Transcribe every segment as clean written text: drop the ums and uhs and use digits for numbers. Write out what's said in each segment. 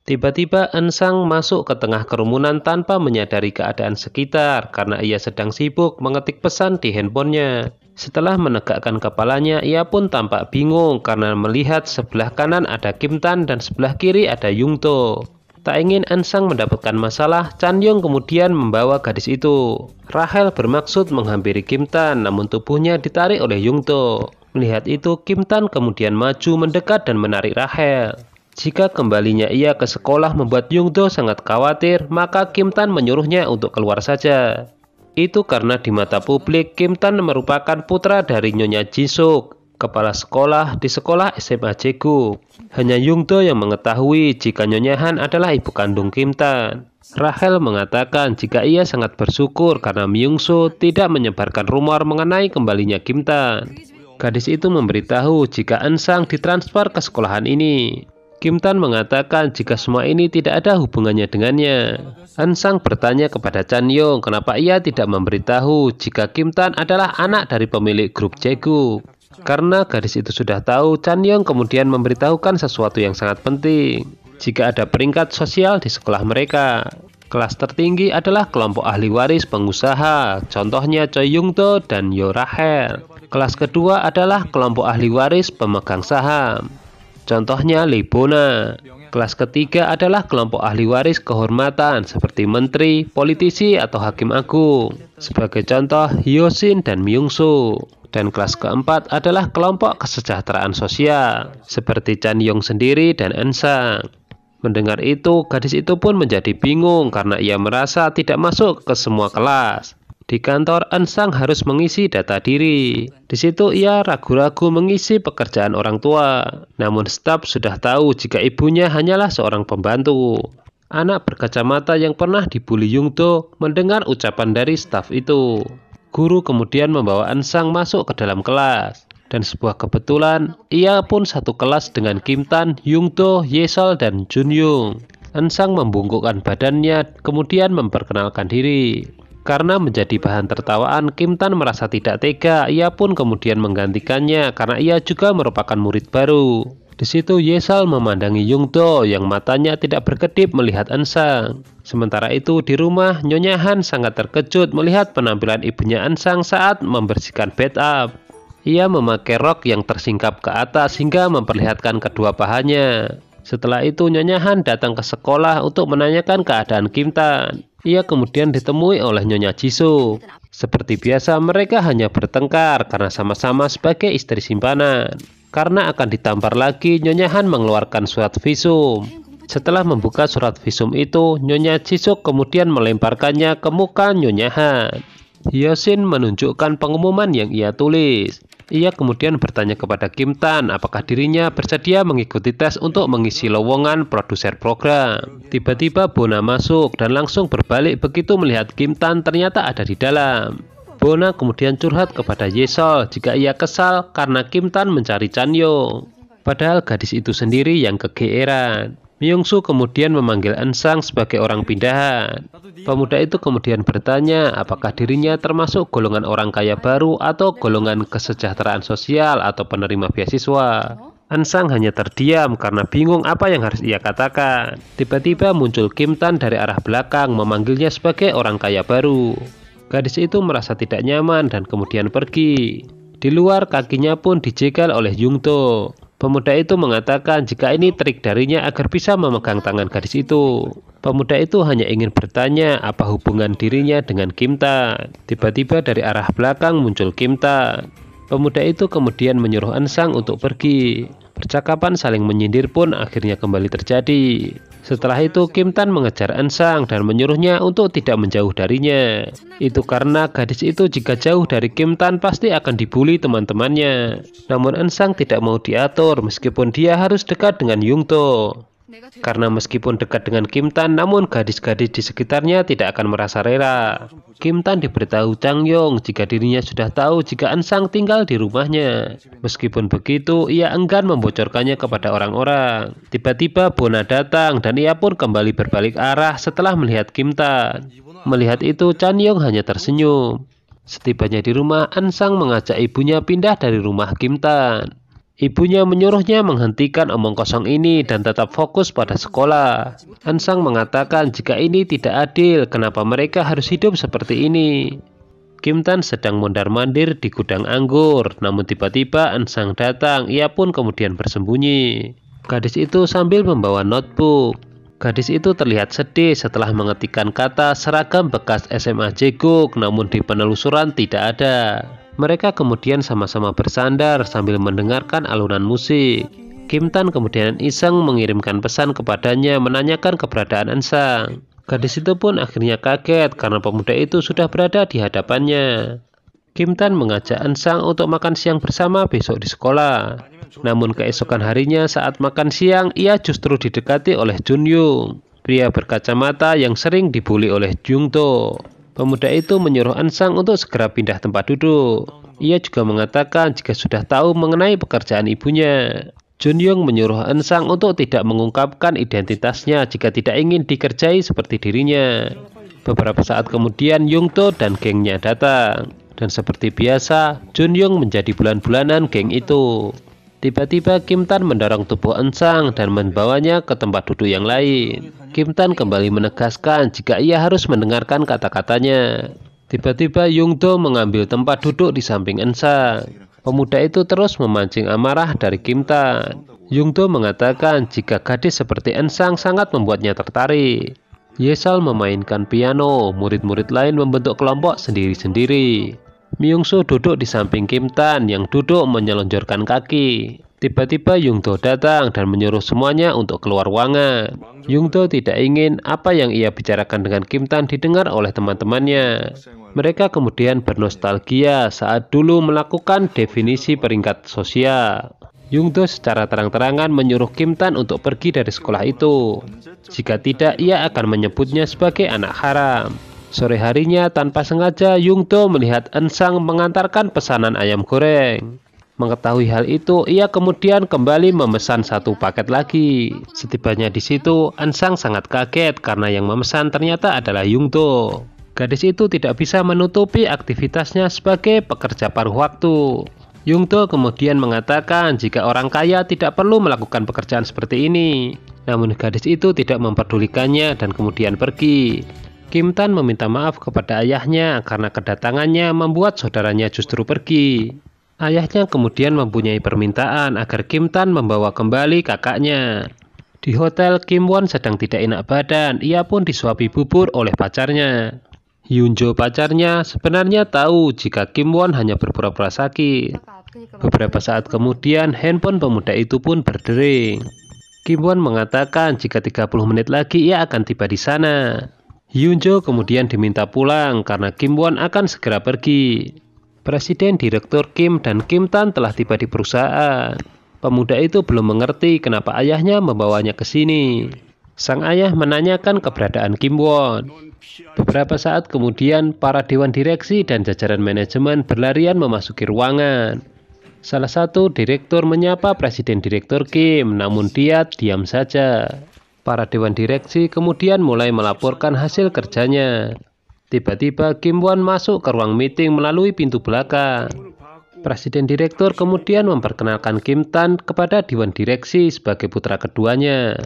Tiba-tiba Ensang masuk ke tengah kerumunan tanpa menyadari keadaan sekitar karena ia sedang sibuk mengetik pesan di handphonenya. Setelah menegakkan kepalanya, ia pun tampak bingung karena melihat sebelah kanan ada Kim Tan dan sebelah kiri ada Yung To. Tak ingin Ensang mendapatkan masalah, Chan Yong kemudian membawa gadis itu. Rahel bermaksud menghampiri Kim Tan, namun tubuhnya ditarik oleh Yung To. Melihat itu, Kim Tan kemudian maju mendekat dan menarik Rahel. Jika kembalinya ia ke sekolah membuat Yung To sangat khawatir, maka Kim Tan menyuruhnya untuk keluar saja. Itu karena di mata publik, Kim Tan merupakan putra dari Nyonya Jisuk, kepala sekolah di sekolah SMA Jegu. Hanya Yung To yang mengetahui jika Nyonya Han adalah ibu kandung Kim Tan. Rahel mengatakan jika ia sangat bersyukur karena Myung Soo tidak menyebarkan rumor mengenai kembalinya Kim Tan. Gadis itu memberitahu jika Ensang ditransfer ke sekolahan ini. Kim Tan mengatakan jika semua ini tidak ada hubungannya dengannya. Ensang bertanya kepada Chan Yong kenapa ia tidak memberitahu jika Kim Tan adalah anak dari pemilik grup Jegu. Karena gadis itu sudah tahu, Chan Yong kemudian memberitahukan sesuatu yang sangat penting. Jika ada peringkat sosial di sekolah mereka, kelas tertinggi adalah kelompok ahli waris pengusaha, contohnya Choi Yung To dan Yo Rahel. Kelas kedua adalah kelompok ahli waris pemegang saham, contohnya Lee Bona. Kelas ketiga adalah kelompok ahli waris kehormatan seperti menteri, politisi, atau hakim agung. Sebagai contoh, Hyo Shin dan Myung Soo. Dan kelas keempat adalah kelompok kesejahteraan sosial, seperti Chan Yong sendiri dan Ensang. Mendengar itu, gadis itu pun menjadi bingung karena ia merasa tidak masuk ke semua kelas. Di kantor, Ensang harus mengisi data diri. Di situ ia ragu-ragu mengisi pekerjaan orang tua. Namun staf sudah tahu jika ibunya hanyalah seorang pembantu. Anak berkacamata yang pernah dibully Yung To mendengar ucapan dari staf itu. Guru kemudian membawa Ensang masuk ke dalam kelas. Dan sebuah kebetulan, ia pun satu kelas dengan Kim Tan, Yung To, Yesol, dan Jun Yung. Ensang membungkukkan badannya, kemudian memperkenalkan diri. Karena menjadi bahan tertawaan, Kim Tan merasa tidak tega. Ia pun kemudian menggantikannya karena ia juga merupakan murid baru. Di situ Yesol memandangi Yung To yang matanya tidak berkedip melihat Ensang. Sementara itu di rumah, Nyonya Han sangat terkejut melihat penampilan ibunya Ensang saat membersihkan bathtub. Ia memakai rok yang tersingkap ke atas hingga memperlihatkan kedua pahanya. Setelah itu Nyonya Han datang ke sekolah untuk menanyakan keadaan Kim Tan. Ia kemudian ditemui oleh Nyonya Jisoo. Seperti biasa mereka hanya bertengkar karena sama-sama sebagai istri simpanan. Karena akan ditampar lagi, Nyonya Han mengeluarkan surat visum. Setelah membuka surat visum itu, Nyonya Jisoo kemudian melemparkannya ke muka Nyonya Han. Hyo Shin menunjukkan pengumuman yang ia tulis. Ia kemudian bertanya kepada Kim Tan apakah dirinya bersedia mengikuti tes untuk mengisi lowongan produser program. Tiba-tiba Bona masuk dan langsung berbalik begitu melihat Kim Tan ternyata ada di dalam. Bona kemudian curhat kepada Yesol jika ia kesal karena Kim Tan mencari Chan Yong. Padahal gadis itu sendiri yang kegeeran. Myung Soo kemudian memanggil Ensang sebagai orang pindahan. Pemuda itu kemudian bertanya apakah dirinya termasuk golongan orang kaya baru atau golongan kesejahteraan sosial atau penerima beasiswa. Ensang hanya terdiam karena bingung apa yang harus ia katakan. Tiba-tiba muncul Kim Tan dari arah belakang memanggilnya sebagai orang kaya baru. Gadis itu merasa tidak nyaman dan kemudian pergi. Di luar kakinya pun dijegal oleh Yung To. Pemuda itu mengatakan jika ini trik darinya agar bisa memegang tangan gadis itu. Pemuda itu hanya ingin bertanya apa hubungan dirinya dengan Kim Tan. Tiba-tiba dari arah belakang muncul Kim Tan. Pemuda itu kemudian menyuruh Ensang untuk pergi. Percakapan saling menyindir pun akhirnya kembali terjadi. Setelah itu Kim Tan mengejar Ensang dan menyuruhnya untuk tidak menjauh darinya. Itu karena gadis itu jika jauh dari Kim Tan pasti akan dibully teman-temannya. Namun Ensang tidak mau diatur meskipun dia harus dekat dengan Yung To. Karena meskipun dekat dengan Kim Tan, namun gadis-gadis di sekitarnya tidak akan merasa rela. Kim Tan diberitahu Chang Yong jika dirinya sudah tahu jika Ensang tinggal di rumahnya. Meskipun begitu, ia enggan membocorkannya kepada orang-orang. Tiba-tiba Bona datang dan ia pun kembali berbalik arah setelah melihat Kim Tan. Melihat itu, Chan Yong hanya tersenyum. Setibanya di rumah, Ensang mengajak ibunya pindah dari rumah Kim Tan. Ibunya menyuruhnya menghentikan omong kosong ini dan tetap fokus pada sekolah. Ansang mengatakan jika ini tidak adil, kenapa mereka harus hidup seperti ini. Kim Tan sedang mondar-mandir di gudang anggur, namun tiba-tiba Ansang datang, ia pun kemudian bersembunyi. Gadis itu sambil membawa notebook. Gadis itu terlihat sedih setelah mengetikkan kata seragam bekas SMA Jeguk, namun di penelusuran tidak ada. Mereka kemudian sama-sama bersandar sambil mendengarkan alunan musik. Kim Tan kemudian iseng mengirimkan pesan kepadanya menanyakan keberadaan Ansang. Gadis itu pun akhirnya kaget karena pemuda itu sudah berada di hadapannya. Kim Tan mengajak Ansang untuk makan siang bersama besok di sekolah. Namun keesokan harinya saat makan siang, ia justru didekati oleh Jun Young, pria berkacamata yang sering dibully oleh Jung Do. Pemuda itu menyuruh Ansang untuk segera pindah tempat duduk. Ia juga mengatakan jika sudah tahu mengenai pekerjaan ibunya. Jun Young menyuruh Ansang untuk tidak mengungkapkan identitasnya jika tidak ingin dikerjai seperti dirinya. Beberapa saat kemudian Young Do dan gengnya datang. Dan seperti biasa, Jun Young menjadi bulan-bulanan geng itu. Tiba-tiba Kim Tan mendorong tubuh Ansang dan membawanya ke tempat duduk yang lain. Kim Tan kembali menegaskan jika ia harus mendengarkan kata-katanya. Tiba-tiba Young Do mengambil tempat duduk di samping Ansang. Pemuda itu terus memancing amarah dari Kim Tan. Young Do mengatakan jika gadis seperti Ansang sangat membuatnya tertarik. Yesal memainkan piano, murid-murid lain membentuk kelompok sendiri-sendiri. Myung Soo duduk di samping Kim Tan yang duduk menyelonjorkan kaki. Tiba-tiba Young Do datang dan menyuruh semuanya untuk keluar ruangan. Young Do tidak ingin apa yang ia bicarakan dengan Kim Tan didengar oleh teman-temannya. Mereka kemudian bernostalgia saat dulu melakukan definisi peringkat sosial. Young Do secara terang-terangan menyuruh Kim Tan untuk pergi dari sekolah itu. Jika tidak, ia akan menyebutnya sebagai anak haram. Sore harinya tanpa sengaja Young Do melihat Ansang mengantarkan pesanan ayam goreng. Mengetahui hal itu, ia kemudian kembali memesan satu paket lagi. Setibanya di situ, Ansang sangat kaget karena yang memesan ternyata adalah Young Do. Gadis itu tidak bisa menutupi aktivitasnya sebagai pekerja paruh waktu. Young Do kemudian mengatakan jika orang kaya tidak perlu melakukan pekerjaan seperti ini. Namun gadis itu tidak memperdulikannya dan kemudian pergi. Kim Tan meminta maaf kepada ayahnya karena kedatangannya membuat saudaranya justru pergi. Ayahnya kemudian mempunyai permintaan agar Kim Tan membawa kembali kakaknya. Di hotel, Kim Won sedang tidak enak badan, ia pun disuapi bubur oleh pacarnya. Hyun Jo pacarnya sebenarnya tahu jika Kim Won hanya berpura-pura sakit. Beberapa saat kemudian handphone pemuda itu pun berdering. Kim Won mengatakan jika 30 menit lagi ia akan tiba di sana. Hyun Jo kemudian diminta pulang karena Kim Won akan segera pergi. Presiden Direktur Kim dan Kim Tan telah tiba di perusahaan. Pemuda itu belum mengerti kenapa ayahnya membawanya ke sini. Sang ayah menanyakan keberadaan Kim Won. Beberapa saat kemudian, para dewan direksi dan jajaran manajemen berlarian memasuki ruangan. Salah satu direktur menyapa Presiden Direktur Kim, namun dia diam saja. Para dewan direksi kemudian mulai melaporkan hasil kerjanya. Tiba-tiba Kim Won masuk ke ruang meeting melalui pintu belakang. Presiden Direktur kemudian memperkenalkan Kim Tan kepada dewan direksi sebagai putra keduanya.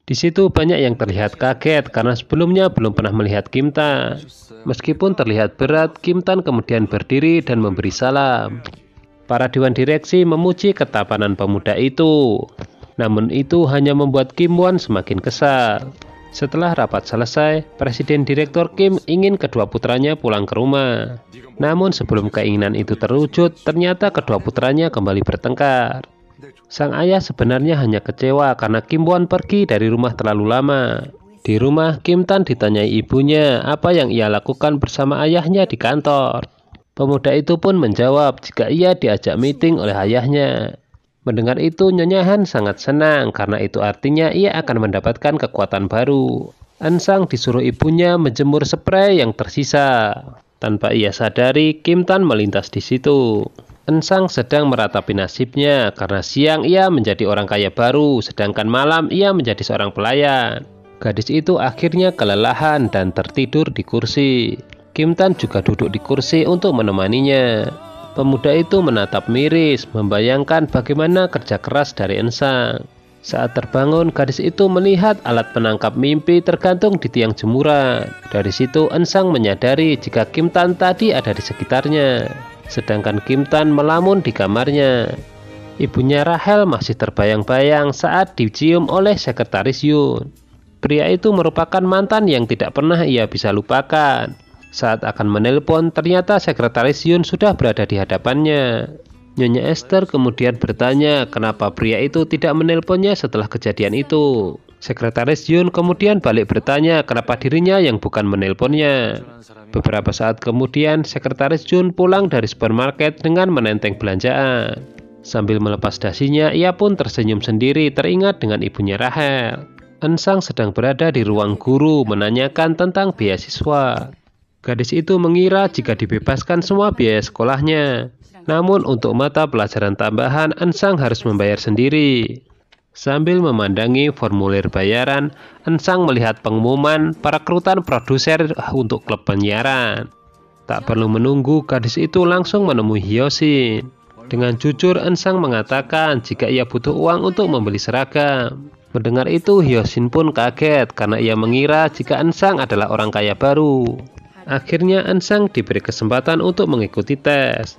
Di situ banyak yang terlihat kaget karena sebelumnya belum pernah melihat Kim Tan. Meskipun terlihat berat, Kim Tan kemudian berdiri dan memberi salam. Para dewan direksi memuji ketapanan pemuda itu. Namun itu hanya membuat Kim Won semakin kesal. Setelah rapat selesai, Presiden Direktur Kim ingin kedua putranya pulang ke rumah. Namun sebelum keinginan itu terwujud, ternyata kedua putranya kembali bertengkar. Sang ayah sebenarnya hanya kecewa karena Kim Won pergi dari rumah terlalu lama. Di rumah, Kim Tan ditanyai ibunya apa yang ia lakukan bersama ayahnya di kantor. Pemuda itu pun menjawab jika ia diajak meeting oleh ayahnya. Mendengar itu, Nyonya Han sangat senang karena itu artinya ia akan mendapatkan kekuatan baru. Ansang disuruh ibunya menjemur spray yang tersisa. Tanpa ia sadari, Kim Tan melintas di situ. Ansang sedang meratapi nasibnya karena siang ia menjadi orang kaya baru, sedangkan malam ia menjadi seorang pelayan. Gadis itu akhirnya kelelahan dan tertidur di kursi. Kim Tan juga duduk di kursi untuk menemaninya. Pemuda itu menatap miris, membayangkan bagaimana kerja keras dari Ensang. Saat terbangun, gadis itu melihat alat penangkap mimpi tergantung di tiang jemuran. Dari situ Ensang menyadari jika Kim Tan tadi ada di sekitarnya, sedangkan Kim Tan melamun di kamarnya. Ibunya Rachel masih terbayang-bayang saat dicium oleh sekretaris Yun. Pria itu merupakan mantan yang tidak pernah ia bisa lupakan. Saat akan menelpon, ternyata sekretaris Yun sudah berada di hadapannya. Nyonya Esther kemudian bertanya kenapa pria itu tidak menelponnya setelah kejadian itu. Sekretaris Yun kemudian balik bertanya kenapa dirinya yang bukan menelponnya. Beberapa saat kemudian, sekretaris Yun pulang dari supermarket dengan menenteng belanjaan. Sambil melepas dasinya, ia pun tersenyum sendiri teringat dengan ibunya Rachel. Ensang sedang berada di ruang guru menanyakan tentang beasiswa. Gadis itu mengira jika dibebaskan semua biaya sekolahnya. Namun untuk mata pelajaran tambahan, Ensang harus membayar sendiri. Sambil memandangi formulir bayaran, Ensang melihat pengumuman perekrutan produser untuk klub penyiaran. Tak perlu menunggu, gadis itu langsung menemui Hyosin. Dengan jujur, Ensang mengatakan jika ia butuh uang untuk membeli seragam. Mendengar itu, Hyosin pun kaget karena ia mengira jika Ensang adalah orang kaya baru. Akhirnya Ensang diberi kesempatan untuk mengikuti tes.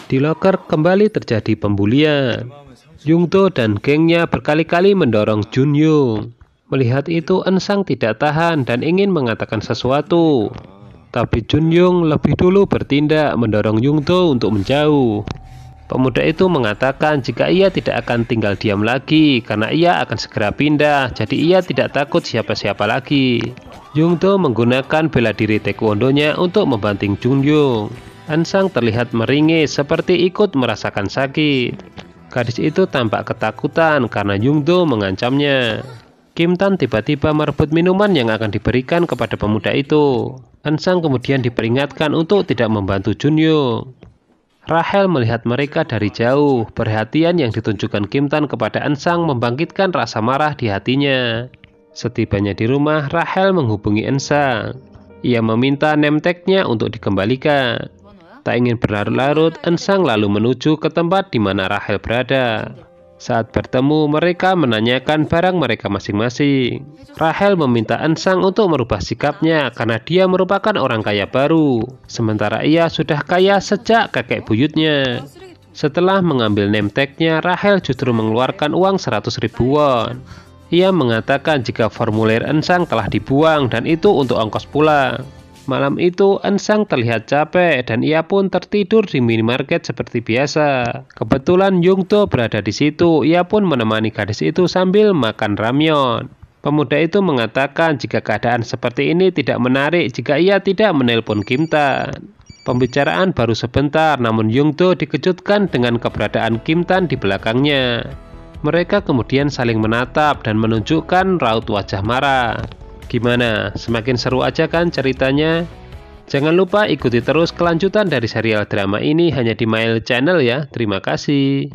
Di loker kembali terjadi pembulian. Jungdo dan gengnya berkali-kali mendorong Junyung. Melihat itu, Ensang tidak tahan dan ingin mengatakan sesuatu. Tapi Junyung lebih dulu bertindak mendorong Jungdo untuk menjauh. Pemuda itu mengatakan jika ia tidak akan tinggal diam lagi karena ia akan segera pindah, jadi ia tidak takut siapa-siapa lagi. Jungdo menggunakan bela diri taekwondonya untuk membanting Junyung. Ensang terlihat meringis seperti ikut merasakan sakit. Gadis itu tampak ketakutan karena Jungdo mengancamnya. Kim Tan tiba-tiba merebut minuman yang akan diberikan kepada pemuda itu. Ensang kemudian diperingatkan untuk tidak membantu Junyung. Rachel melihat mereka dari jauh. Perhatian yang ditunjukkan Kim Tan kepada Ensang membangkitkan rasa marah di hatinya. Setibanya di rumah, Rachel menghubungi Ensang. Ia meminta name tag-nya untuk dikembalikan. Tak ingin berlarut-larut, Ensang lalu menuju ke tempat di mana Rachel berada. Saat bertemu, mereka menanyakan barang mereka masing-masing. Rachel meminta Ensang untuk merubah sikapnya karena dia merupakan orang kaya baru, sementara ia sudah kaya sejak kakek buyutnya. Setelah mengambil name tag-nya, Rachel justru mengeluarkan uang 100.000 won. Ia mengatakan jika formulir Ensang telah dibuang dan itu untuk ongkos pulang. Malam itu, Ensang terlihat capek dan ia pun tertidur di minimarket seperti biasa. Kebetulan Jungdo berada di situ, ia pun menemani gadis itu sambil makan ramyeon. Pemuda itu mengatakan jika keadaan seperti ini tidak menarik jika ia tidak menelpon Kim Tan. Pembicaraan baru sebentar, namun Jungdo dikejutkan dengan keberadaan Kim Tan di belakangnya. Mereka kemudian saling menatap dan menunjukkan raut wajah marah. Gimana? Semakin seru aja kan ceritanya? Jangan lupa ikuti terus kelanjutan dari serial drama ini hanya di Mail Channel ya. Terima kasih.